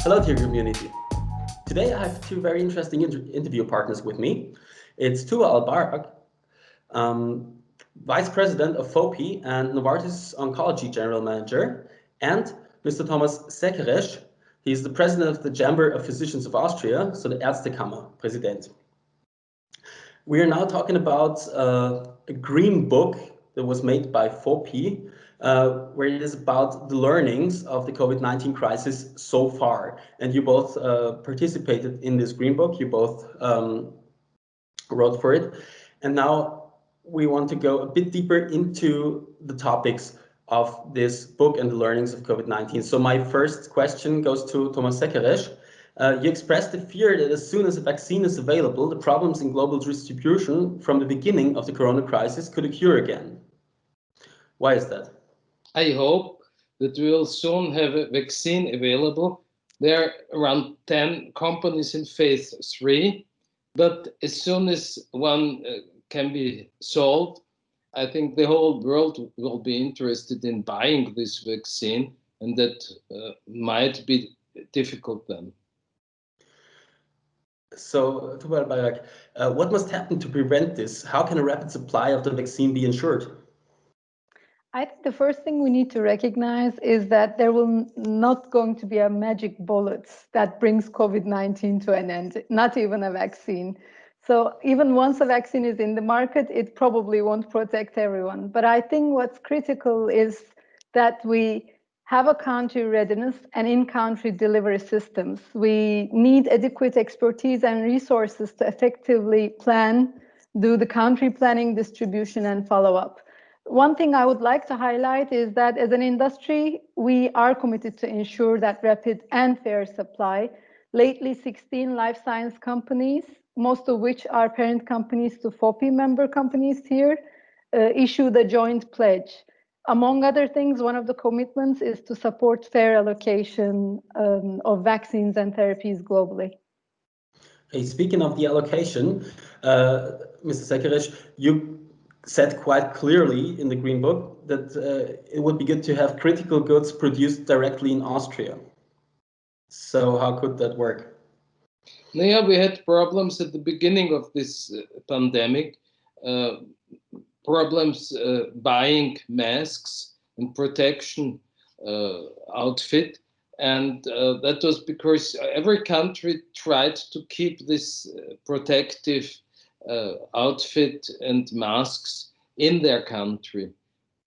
Hello dear community. Today I have two very interesting interview partners with me. It's Tuba Albayrak, Vice President of FOPI and Novartis Oncology General Manager, and Mr. Thomas Szekeres. He's the President of the Chamber of Physicians of Austria, so the Ärztekammer Präsident. We are now talking about a green book that was made by FOPI, where it is about the learnings of the COVID-19 crisis so far. And you both participated in this green book, you both wrote for it. And now we want to go a bit deeper into the topics of this book and the learnings of COVID-19. So my first question goes to Thomas Szekeres. You expressed the fear that as soon as a vaccine is available, the problems in global distribution from the beginning of the corona crisis could occur again. Why is that? I hope that we will soon have a vaccine available. There are around 10 companies in phase 3, but as soon as one can be solved, I think the whole world will be interested in buying this vaccine, and that might be difficult then. So, Tuba Albayrak, what must happen to prevent this? How can a rapid supply of the vaccine be ensured? I think the first thing we need to recognize is that there will not going to be a magic bullet that brings COVID-19 to an end, not even a vaccine. So even once a vaccine is in the market, it probably won't protect everyone. But I think what's critical is that we have a country readiness and in-country delivery systems. We need adequate expertise and resources to effectively plan, do the country planning, distribution, and follow-up. One thing I would like to highlight is that as an industry, we are committed to ensure that rapid and fair supply. Lately, 16 life science companies, most of which are parent companies to FOPI member companies here, issued a joint pledge. Among other things, one of the commitments is to support fair allocation of vaccines and therapies globally. Hey, speaking of the allocation, Mr. Szekeres, you said quite clearly in the Green Book that it would be good to have critical goods produced directly in Austria. So how could that work? Yeah, we had problems at the beginning of this pandemic, problems buying masks and protection outfit. And that was because every country tried to keep this protective outfit and masks in their country.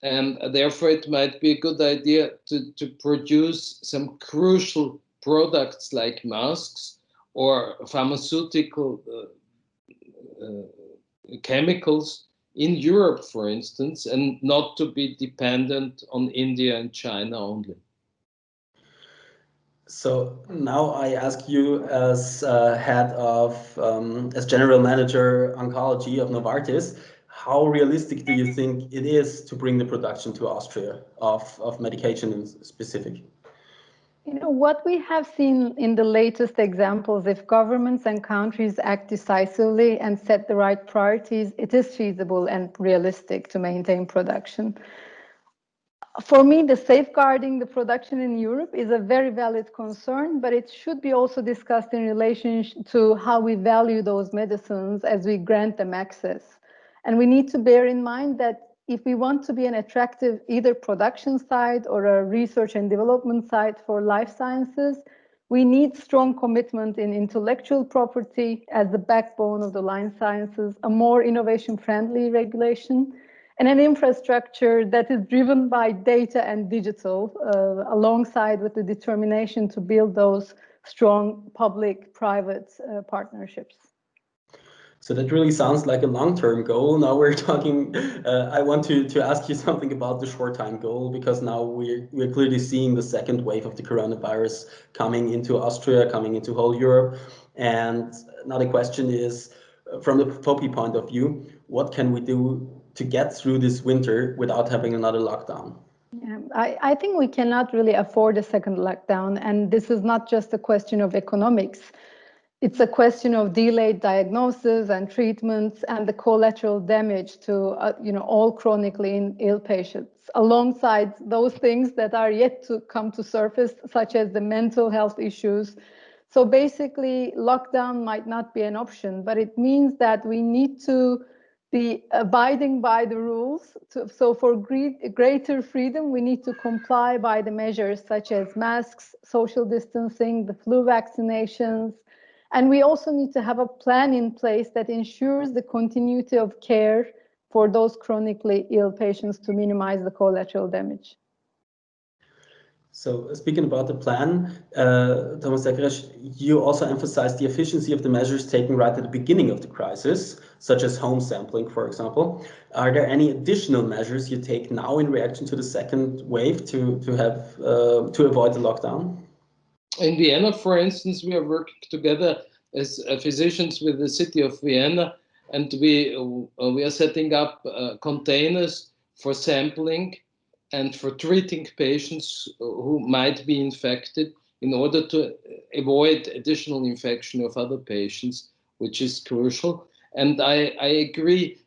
And therefore it might be a good idea to produce some crucial products like masks or pharmaceutical chemicals in Europe, for instance, and not to be dependent on India and China only. So now I ask you as head of, as general manager oncology of Novartis, how realistic do you think it is to bring the production to Austria of medication in specific? You know, what we have seen in the latest examples, if governments and countries act decisively and set the right priorities, it is feasible and realistic to maintain production. For me, the safeguarding the production in Europe is a very valid concern, but it should be also discussed in relation to how we value those medicines as we grant them access. And we need to bear in mind that if we want to be an attractive either production site or a research and development site for life sciences, we need strong commitment in intellectual property as the backbone of the life sciences, a more innovation-friendly regulation, and an infrastructure that is driven by data and digital, alongside with the determination to build those strong public-private partnerships. So that really sounds like a long-term goal. Now we're talking, I want to ask you something about the short-time goal, because now we're clearly seeing the second wave of the coronavirus coming into Austria, coming into whole Europe. And now the question is, from the FOPI point of view, what can we do to get through this winter without having another lockdown? Yeah, I think we cannot really afford a second lockdown. And this is not just a question of economics. it's a question of delayed diagnosis and treatments and the collateral damage to all chronically ill patients, alongside those things that are yet to come to surface, such as the mental health issues. So basically, lockdown might not be an option, but it means that we need to be abiding by the rules. So for greater freedom, we need to comply by the measures such as masks, social distancing, the flu vaccinations. And we also need to have a plan in place that ensures the continuity of care for those chronically ill patients to minimize the collateral damage. So speaking about the plan, Thomas Szekeres, you also emphasized the efficiency of the measures taken right at the beginning of the crisis, such as home sampling, for example. Are there any additional measures you take now in reaction to the second wave to avoid the lockdown? In Vienna, for instance, we are working together as physicians with the city of Vienna, and we are setting up containers for sampling and for treating patients who might be infected in order to avoid additional infection of other patients, which is crucial. And I agree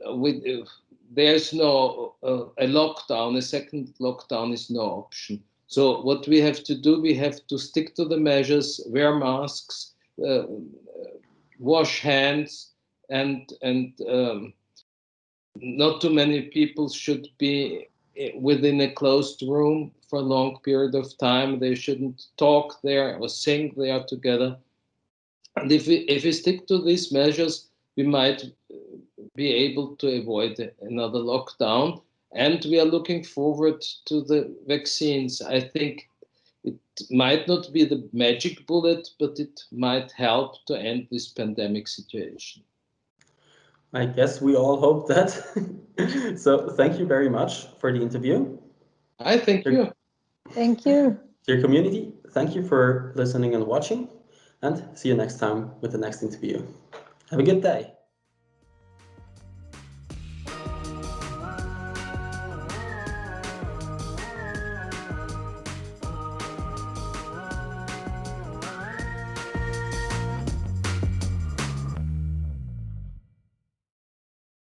with there's no a lockdown, a second lockdown is no option. So what we have to do, we have to stick to the measures, wear masks, wash hands, and not too many people should be within a closed room for a long period of time. They shouldn't talk there or sing there together. And if we stick to these measures, we might be able to avoid another lockdown. And we are looking forward to the vaccines. I think it might not be the magic bullet, but it might help to end this pandemic situation. I guess we all hope that. So thank you very much for the interview. I thank you. Thank you. Dear community, thank you for listening and watching, and see you next time with the next interview. Have a good day.